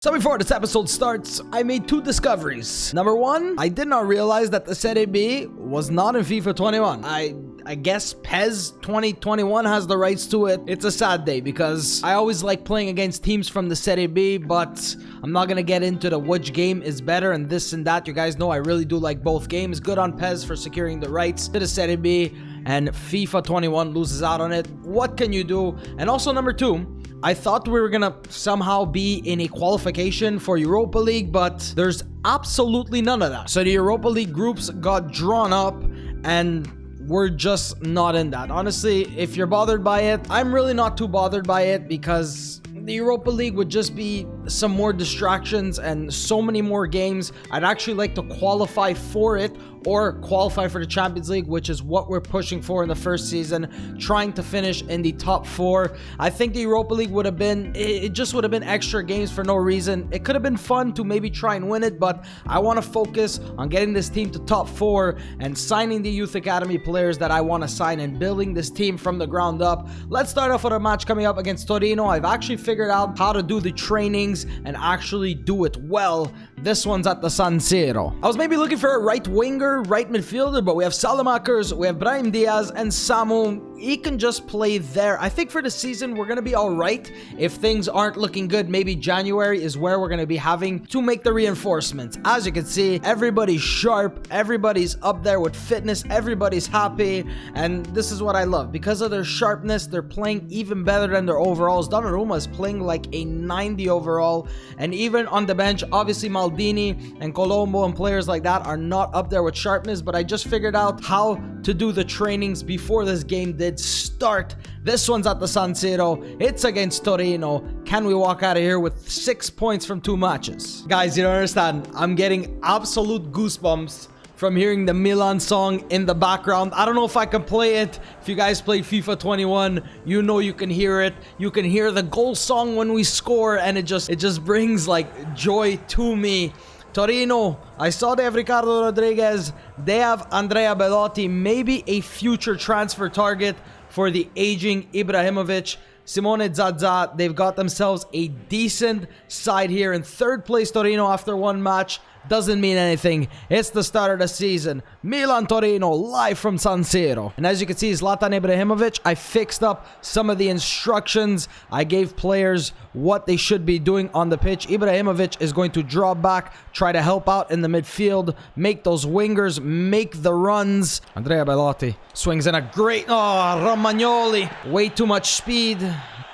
So before this episode starts, I made two discoveries. Number one, I did not realize that the Serie B was not in FIFA 21. I guess PES 2021 has the rights to it. It's a sad day because I always like playing against teams from the Serie B, but I'm not gonna get into the which game is better and this and that. You guys know I really do like both games. Good on PES for securing the rights to the Serie B, and FIFA 21 loses out on it. What can you do? And also number two, I thought we were gonna somehow be in a qualification for Europa League, but there's absolutely none of that. So the Europa League groups got drawn up and we're just not in that. Honestly, if you're bothered by it, I'm really not too bothered by it because the Europa League would just be some more distractions and so many more games. I'd actually like to qualify for it or qualify for the Champions League, which is what we're pushing for in the first season, trying to finish in the top four. I think the Europa League would have been, it just would have been extra games for no reason. It could have been fun to maybe try and win it, but I want to focus on getting this team to top four and signing the youth academy players that I want to sign and building this team from the ground up. Let's start off with a match coming up against Torino. I've actually figured out how to do the trainings and actually do it well. This one's at the San Siro. I was maybe looking for a right winger, right midfielder, but we have Salamakers, we have Brahim Diaz, and Samu. He can just play there. I think for the season, we're going to be all right. If things aren't looking good, maybe January is where we're going to be having to make the reinforcements. As you can see, everybody's sharp, everybody's up there with fitness, everybody's happy, and this is what I love. Because of their sharpness, they're playing even better than their overalls. Donnarumma is playing like a 90 overall, and even on the bench, obviously Maldini and Colombo and players like that are not up there with sharpness, but I just figured out how to do the trainings before this game did start. This one's at the San Siro. It's against Torino. Can we walk out of here with 6 points from 2 matches? Guys, you don't understand. I'm getting absolute goosebumps from hearing the Milan song in the background. I don't know if I can play it. If you guys played FIFA 21, you know you can hear it. You can hear the goal song when we score, and it just brings like joy to me. Torino, I saw they have Ricardo Rodriguez, they have Andrea Bellotti, maybe a future transfer target for the aging Ibrahimovic. Simone Zaza, they've got themselves a decent side here in third place. Torino after one match doesn't mean anything. It's the start of the season. Milan Torino live from San Siro. And as you can see, Zlatan Ibrahimovic, I fixed up some of the instructions. I gave players what they should be doing on the pitch. Ibrahimovic is going to draw back, try to help out in the midfield, make those wingers make the runs. Andrea Bellotti swings in a great, Romagnoli, way too much speed.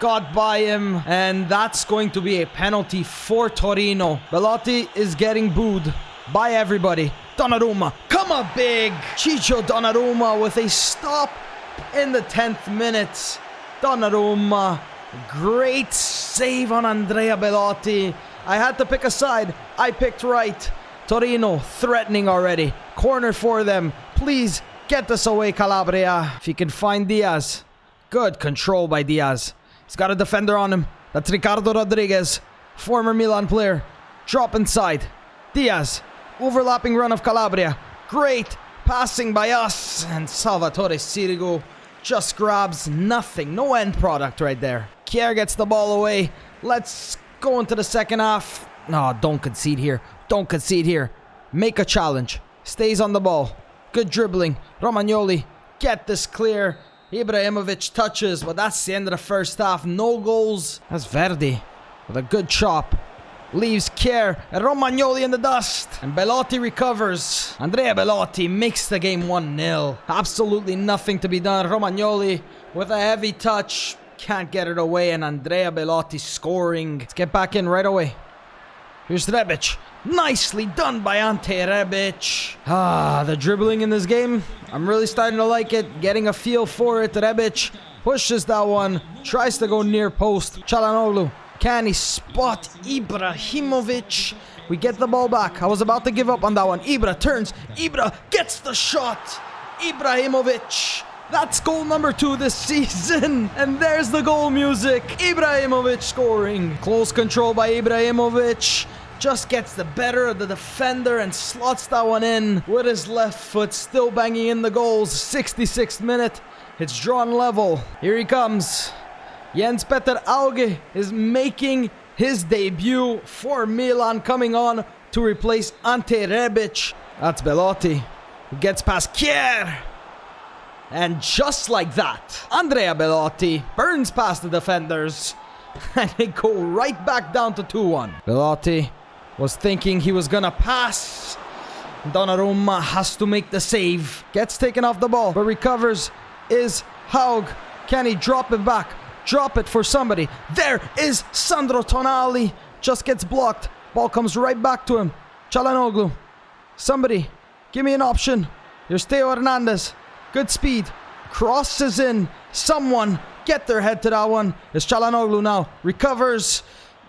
Got by him, and that's going to be a penalty for Torino. Bellotti is getting booed by everybody. Donnarumma, come up big. Ciccio Donnarumma with a stop in the 10th minute. Donnarumma, great save on Andrea Bellotti. I had to pick a side. I picked right. Torino threatening already. Corner for them. Please get this away, Calabria. If you can find Diaz. Good control by Diaz. He's got a defender on him. That's Ricardo Rodriguez, former Milan player. Drop inside. Diaz, overlapping run of Calabria. Great passing by us. And Salvatore Sirigu just grabs nothing. No end product right there. Kier gets the ball away. Let's go into the second half. No, don't concede here. Don't concede here. Make a challenge. Stays on the ball. Good dribbling. Romagnoli, get this clear. Ibrahimovic touches, but that's the end of the first half. No goals. That's Verdi with a good chop. Leaves Kier and Romagnoli in the dust. And Bellotti recovers. Andrea Bellotti makes the game 1-0. Absolutely nothing to be done. Romagnoli with a heavy touch. Can't get it away, and Andrea Bellotti scoring. Let's get back in right away. Here's Rebic. Nicely done by Ante Rebic. The dribbling in this game, I'm really starting to like it. Getting a feel for it. Rebic pushes that one. Tries to go near post. Çalhanoğlu. Can he spot Ibrahimovic? We get the ball back. I was about to give up on that one. Ibra turns. Ibra gets the shot. Ibrahimovic. That's goal number 2 this season. And there's the goal music. Ibrahimovic scoring. Close control by Ibrahimovic. Just gets the better of the defender and slots that one in with his left foot, still banging in the goals. 66th minute. It's drawn level. Here he comes. Jens Petter Auge is making his debut for Milan, coming on to replace Ante Rebic. That's Belotti, who gets past Kier. And just like that, Andrea Belotti burns past the defenders. And they go right back down to 2-1. Belotti was thinking he was gonna pass. Donnarumma has to make the save. Gets taken off the ball, but recovers is Haug. Can he drop it back? Drop it for somebody. There is Sandro Tonali. Just gets blocked. Ball comes right back to him. Çalhanoğlu. Somebody, give me an option. Here's Theo Hernandez. Good speed. Crosses in. Someone get their head to that one. It's Çalhanoğlu now. Recovers.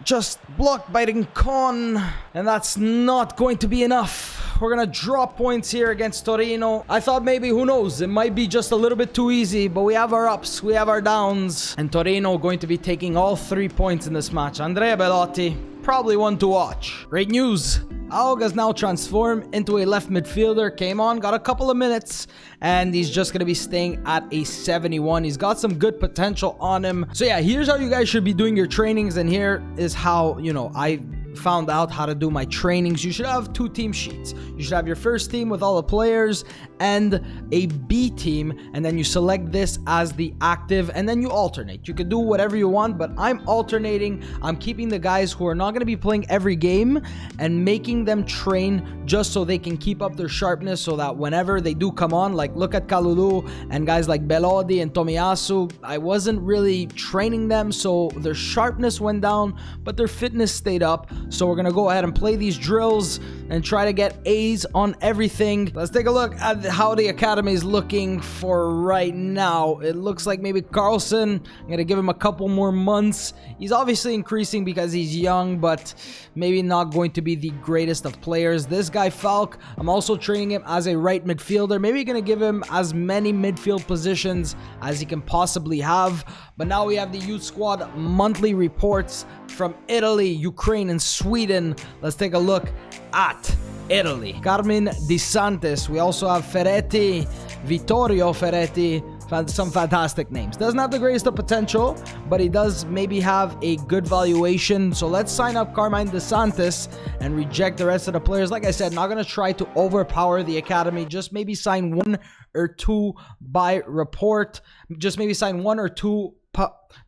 Just blocked by Rincon. And that's not going to be enough. We're going to drop points here against Torino. I thought maybe, who knows, it might be just a little bit too easy. But we have our ups, we have our downs. And Torino going to be taking all 3 points in this match. Andrea Belotti, probably one to watch. Great news. Haug has now transformed into a left midfielder. Came on, got a couple of minutes, and he's just going to be staying at a 71. He's got some good potential on him. So yeah, here's how you guys should be doing your trainings, and here is how, you know, I found out how to do my trainings. You should have 2 team sheets. You should have your first team with all the players and a B team, and then you select this as the active, and then you alternate. You could do whatever you want, but I'm alternating. I'm keeping the guys who are not going to be playing every game and making them train just so they can keep up their sharpness, so that whenever they do come on, like look at Kalulu and guys like Belodi and Tomiyasu, I wasn't really training them, so their sharpness went down, but their fitness stayed up. So we're gonna go ahead and play these drills and try to get A's on everything. Let's take a look at how the academy is looking for right now. It looks like maybe Carlson, I'm gonna give him a couple more months. He's obviously increasing because he's young, but maybe not going to be the greatest of players. This guy Falk, I'm also training him as a right midfielder. Maybe gonna give him as many midfield positions as he can possibly have. But now we have the youth squad monthly reports from Italy, Ukraine, and Sweden. Let's take a look at Italy. Carmine Di Santis. We also have Ferretti, Vittorio Ferretti. Some fantastic names. Doesn't have the greatest of potential, but he does maybe have a good valuation. So let's sign up Carmine De Santis and reject the rest of the players. Like I said, not going to try to overpower the academy. Just maybe sign 1 or 2 by report. Just maybe sign 1 or 2.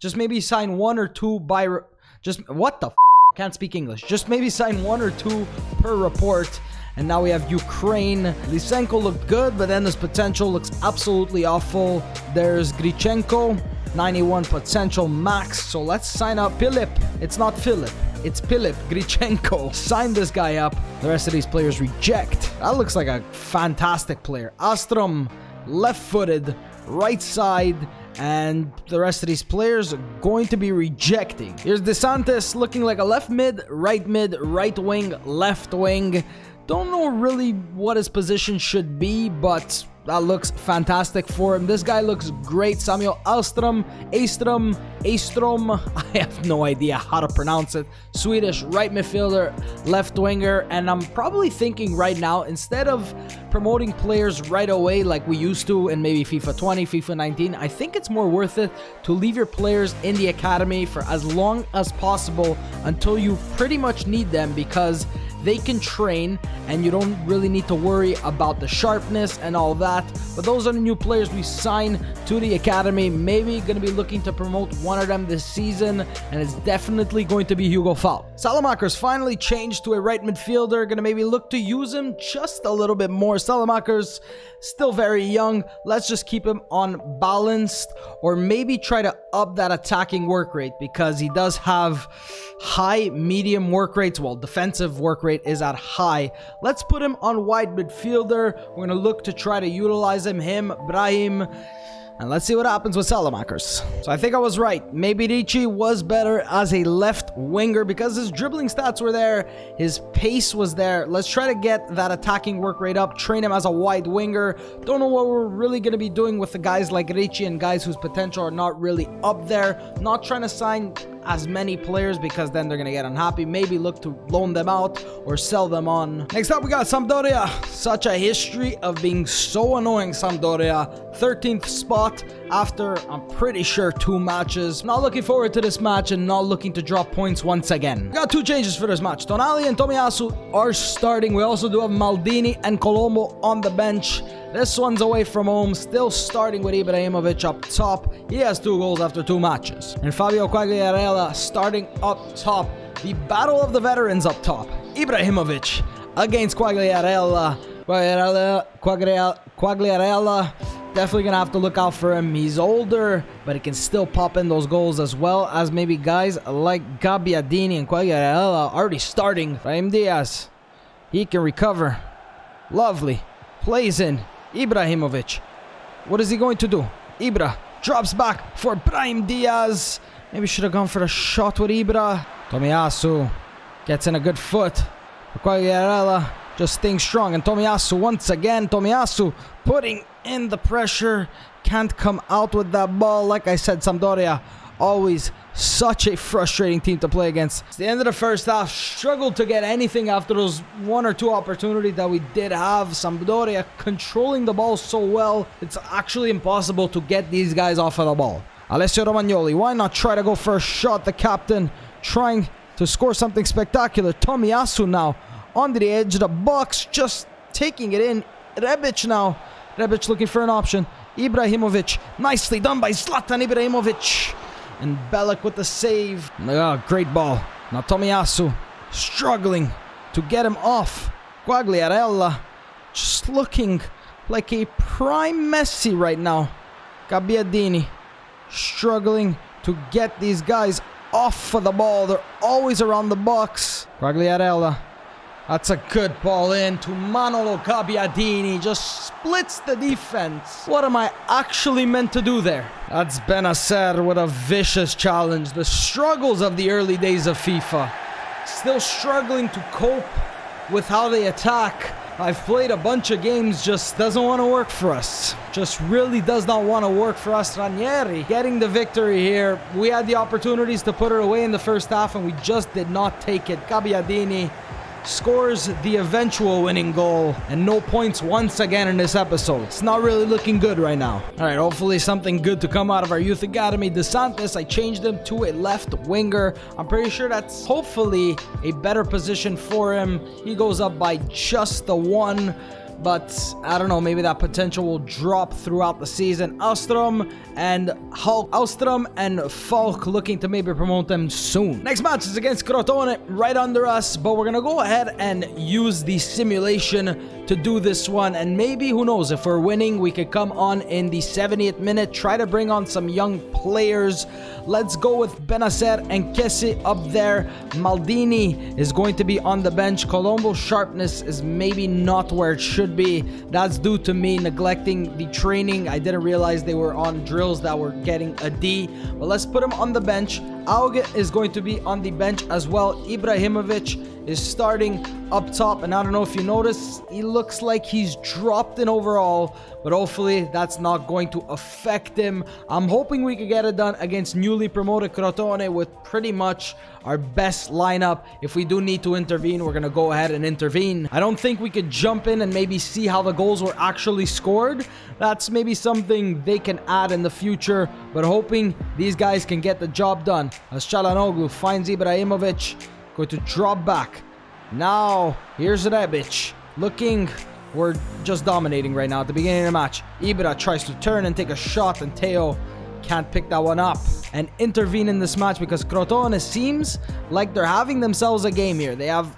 Just maybe sign 1 or 2 by... what the f***? Can't speak English. Just maybe sign 1 or 2 per report. And now we have Ukraine. Lysenko looked good, but then his potential looks absolutely awful. There's Grichenko, 91 potential max. So let's sign up Pilip. It's not Philip. It's Pilip Grichenko. Sign this guy up. The rest of these players reject. That looks like a fantastic player. Astrom, left-footed, right side. And the rest of these players are going to be rejecting. Here's De Santis looking like a left mid, right wing, left wing. Don't know really what his position should be, but that looks fantastic for him. This guy looks great. Samuel Alstrom, Astrom. I have no idea how to pronounce it. Swedish right midfielder, left winger. And I'm probably thinking right now, instead of promoting players right away like we used to in maybe FIFA 20, FIFA 19, I think it's more worth it to leave your players in the academy for as long as possible until you pretty much need them, because they can train and you don't really need to worry about the sharpness and all that. But those are the new players we sign to the academy. Maybe going to be looking to promote one of them this season, and it's definitely going to be Hugo Falk. Salamaker's finally changed to a right midfielder. Going to maybe look to use him just a little bit more. Salamaker's still very young. Let's just keep him on balanced, or maybe try to up that attacking work rate, because he does have high, medium work rates. Well, defensive work rate is at high. Let's put him on wide midfielder. We're going to look to try to utilize him, Brahim. And let's see what happens with Salamakers. So I think I was right. Maybe Ricci was better as a left winger because his dribbling stats were there. His pace was there. Let's try to get that attacking work rate up. Train him as a wide winger. Don't know what we're really going to be doing with the guys like Ricci and guys whose potential are not really up there. Not trying to sign as many players because then they're going to get unhappy. Maybe look to loan them out or sell them on. Next up, we got Sampdoria. Such a history of being so annoying, Sampdoria. 13th spot after, I'm pretty sure, 2 matches. Not looking forward to this match and not looking to drop points once again. We got 2 changes for this match. Tonali and Tomiyasu are starting. We also do have Maldini and Colombo on the bench. This one's away from home, still starting with Ibrahimovic up top. He has 2 goals after 2 matches. And Fabio Quagliarella starting up top. The battle of the veterans up top. Ibrahimovic against Quagliarella. Quagliarella. Definitely gonna have to look out for him. He's older, but he can still pop in those goals, as well as maybe guys like Gabbiadini and Quagliarella already starting. Brahim Diaz. He can recover. Lovely. Plays in. Ibrahimovic. What is he going to do? Ibra drops back for Brahim Diaz. Maybe should have gone for a shot with Ibra. Tomiyasu gets in a good foot. Quagliarella just staying strong. And Tomiyasu once again. Tomiyasu putting in the pressure. Can't come out with that ball. Like I said, Sampdoria always such a frustrating team to play against. It's the end of the first half. Struggled to get anything after those 1 or 2 opportunities that we did have. Sampdoria controlling the ball so well, it's actually impossible to get these guys off of the ball. Alessio Romagnoli, why not try to go for a shot? The captain trying to score something spectacular. Tomiyasu now on the edge of the box, just taking it in. Rebic now. Rebic looking for an option. Ibrahimovic, nicely done by Zlatan Ibrahimovic. And Belek with the save. Oh, great ball. Now Tomiyasu struggling to get him off. Quagliarella just looking like a prime Messi right now. Gabbiadini struggling to get these guys off of the ball. They're always around the box. Quagliarella. That's a good ball in to Manolo Gabbiadini. Just splits the defense. What am I actually meant to do there? That's Benacer with a vicious challenge. The struggles of the early days of FIFA. Still struggling to cope with how they attack. I've played a bunch of games, just doesn't want to work for us. Just really does not want to work for us. Ranieri getting the victory here. We had the opportunities to put it away in the first half and we just did not take it. Gabbiadini scores the eventual winning goal, and no points once again in this episode. It's not really looking good right now. Alright, hopefully something good to come out of our youth academy. DeSantis, I changed him to a left winger. I'm pretty sure that's hopefully a better position for him. He goes up by just the 1, but I don't know, maybe that potential will drop throughout the season. Alstrom and Falk looking to maybe promote them soon. Next match is against Crotone, right under us, but we're gonna go ahead and use the simulation to do this one, and maybe, who knows, if we're winning, we could come on in the 70th minute, try to bring on some young players. Let's go with Benacer and Kessie up there. Maldini is going to be on the bench. Colombo's sharpness is maybe not where it should be. That's due to me neglecting the training. I didn't realize they were on drills that were getting a D, but let's put him on the bench. Auge is going to be on the bench as well. Ibrahimovic is starting up top, and I don't know if you notice, he looks like he's dropped in overall, but hopefully that's not going to affect him. I'm hoping we could get it done against newly promoted Crotone with pretty much our best lineup. If we do need to intervene, we're gonna go ahead and intervene. I don't think we could jump in and maybe see how the goals were actually scored. That's maybe something they can add in the future, but hoping these guys can get the job done. As Çalhanoğlu finds Ibrahimovic, going to drop back. Now, here's Rebic. Looking, we're just dominating right now at the beginning of the match. Ibra tries to turn and take a shot, and Teo can't pick that one up and intervene in this match because Crotone seems like they're having themselves a game here. They have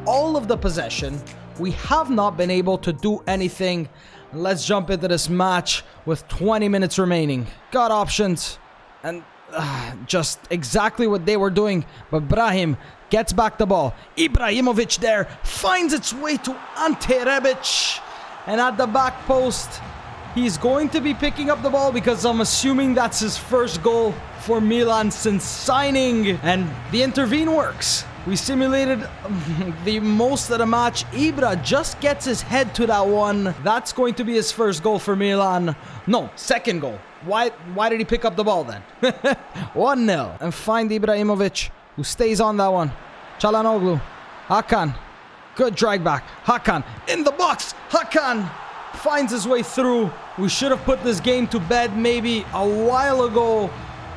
all of the possession. We have not been able to do anything. Let's jump into this match with 20 minutes remaining. Got options and just exactly what they were doing, but Brahim gets back the ball. Ibrahimovic there finds its way to Ante Rebic, and at the back post he's going to be picking up the ball because I'm assuming that's his first goal for Milan since signing, and the intervene works. We simulated the most of the match. Ibra just gets his head to that one. That's going to be his first goal for Milan. No, second goal. Why did he pick up the ball then? 1-0. And find Ibrahimovic, who stays on that one. Çalhanoğlu. Hakan. Good drag back. Hakan in the box. Hakan finds his way through. We should have put this game to bed maybe a while ago,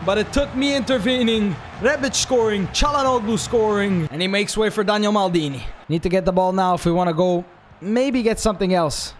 but it took me intervening. Rebic scoring, Çalhanoğlu scoring, and he makes way for Daniel Maldini. Need to get the ball now if we want to go maybe get something else.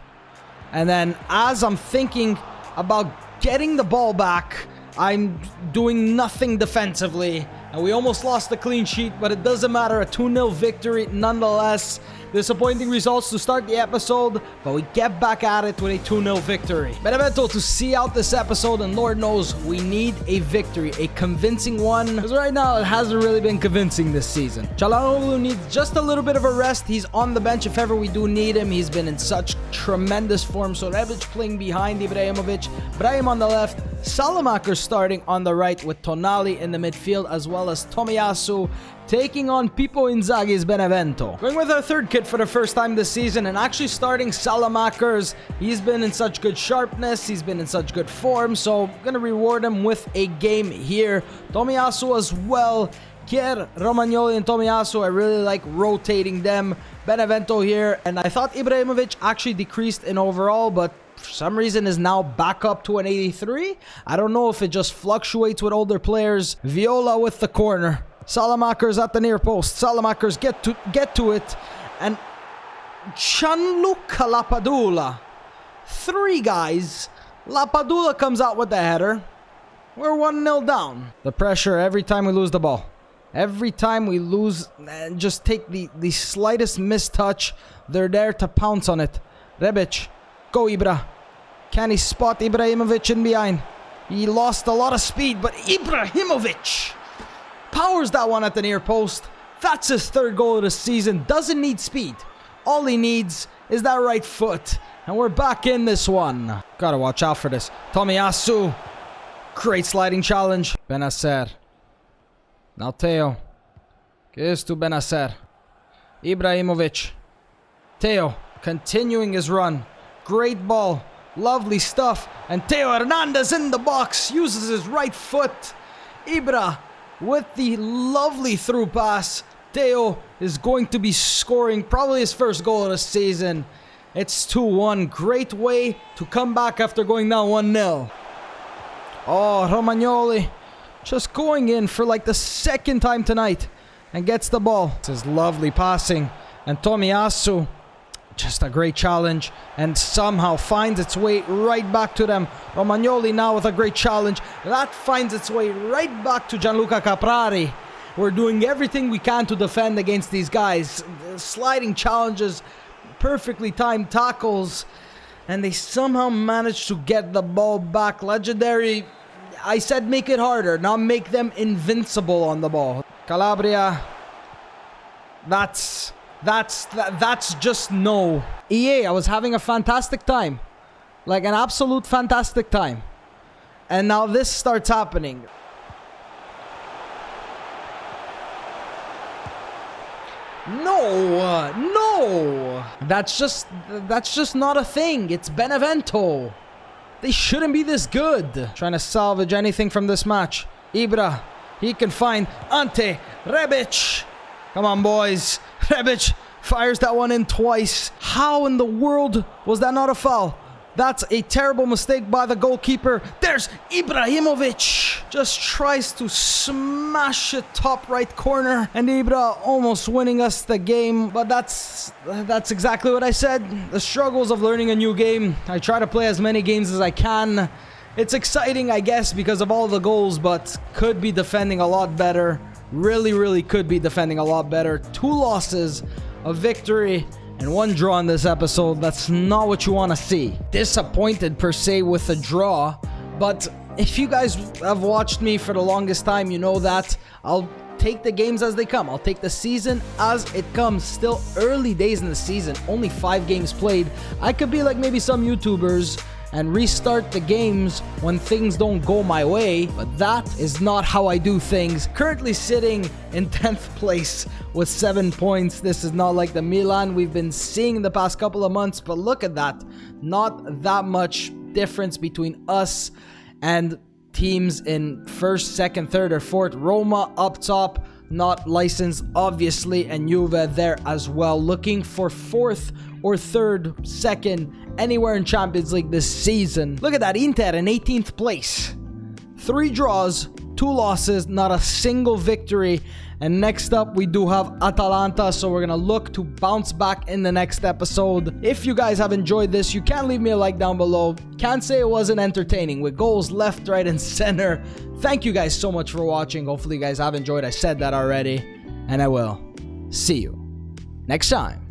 And then as I'm thinking about getting the ball back, I'm doing nothing defensively. And we almost lost the clean sheet, but it doesn't matter. A 2-0 victory nonetheless. Disappointing results to start the episode, but we get back at it with a 2-0 victory. Benevento to see out this episode, and Lord knows we need a victory, a convincing one, because right now it hasn't really been convincing this season. Çalhanoğlu needs just a little bit of a rest. He's on the bench if ever we do need him. He's been in such tremendous form. So Rebic playing behind Ibrahimovic, Brahim on the left, Salamaker starting on the right with Tonali in the midfield, as well as Tomiyasu taking on Pippo Inzaghi's Benevento. Going with our third kit for the first time this season and actually starting Salamakers. He's been in such good sharpness, he's been in such good form, so I'm gonna reward him with a game here. Tomiyasu as well. Kier, Romagnoli and Tomiyasu, I really like rotating them. Benevento here, and I thought Ibrahimovic actually decreased in overall, but for some reason is now back up to an 83. I don't know if it just fluctuates with older players. Viola with the corner. Salamakers at the near post. Salamakers get to it. And Gianluca Lapadula. Three guys. Lapadula comes out with the header. We're 1-0 down. The pressure every time we lose the ball. Every time we lose and just take the slightest mistouch, they're there to pounce on it. Rebic. Go Ibra. Can he spot Ibrahimovic in behind? He lost a lot of speed, but Ibrahimovic powers that one at the near post. That's his third goal of the season. Doesn't need speed. All he needs is that right foot. And we're back in this one. Gotta watch out for this. Tomiyasu. Great sliding challenge. Benacer. Now Theo. Gives to Benacer. Ibrahimovic. Theo continuing his run. Great ball. Lovely stuff. And Theo Hernandez in the box. Uses his right foot. Ibra with the lovely through pass. Theo is going to be scoring probably his first goal of the season. It's 2-1. Great way to come back after going down 1-0. Oh, Romagnoli just going in for like the second time tonight and gets the ball. This is lovely passing. And Tomiyasu, just a great challenge and somehow finds its way right back to them. Romagnoli now with a great challenge. That finds its way right back to Gianluca Caprari. We're doing everything we can to defend against these guys. Sliding challenges, perfectly timed tackles, and they somehow managed to get the ball back. Legendary. I said make it harder, not make them invincible on the ball. Calabria. That's just no. EA, I was having a fantastic time. Like an absolute fantastic time. And now this starts happening. No. That's just not a thing. It's Benevento. They shouldn't be this good. Trying to salvage anything from this match. Ibra. He can find Ante. Rebic. Come on, boys. Rebic fires that one in twice. How in the world was that not a foul? That's a terrible mistake by the goalkeeper. There's Ibrahimovic. Just tries to smash it top right corner. And Ibra almost winning us the game. But that's exactly what I said. The struggles of learning a new game. I try to play as many games as I can. It's exciting, I guess, because of all the goals. But could be defending a lot better. Really could be defending a lot better. 2 losses, a victory, and 1 draw in this episode. That's not what you want to see. Disappointed per se with the draw, but if you guys have watched me for the longest time, you know that I'll take the games as they come. I'll take the season as it comes. Still early days in the season, only 5 games played. I could be like maybe some YouTubers and restart the games when things don't go my way, but that is not how I do things. Currently sitting in 10th place with 7 points. This is not like the Milan we've been seeing the past couple of months, but look at that. Not that much difference between us and teams in 1st, 2nd, 3rd, or 4th. Roma up top, not licensed obviously, and Juve there as well, looking for 4th or 3rd, 2nd, anywhere in Champions League this season. Look at that, Inter in 18th place. 3 draws, 2 losses, not a single victory. And next up, we do have Atalanta, so we're gonna look to bounce back in the next episode. If you guys have enjoyed this, you can leave me a like down below. Can't say it wasn't entertaining with goals left, right, and center. Thank you guys so much for watching. Hopefully you guys have enjoyed. I said that already, and I will see you next time.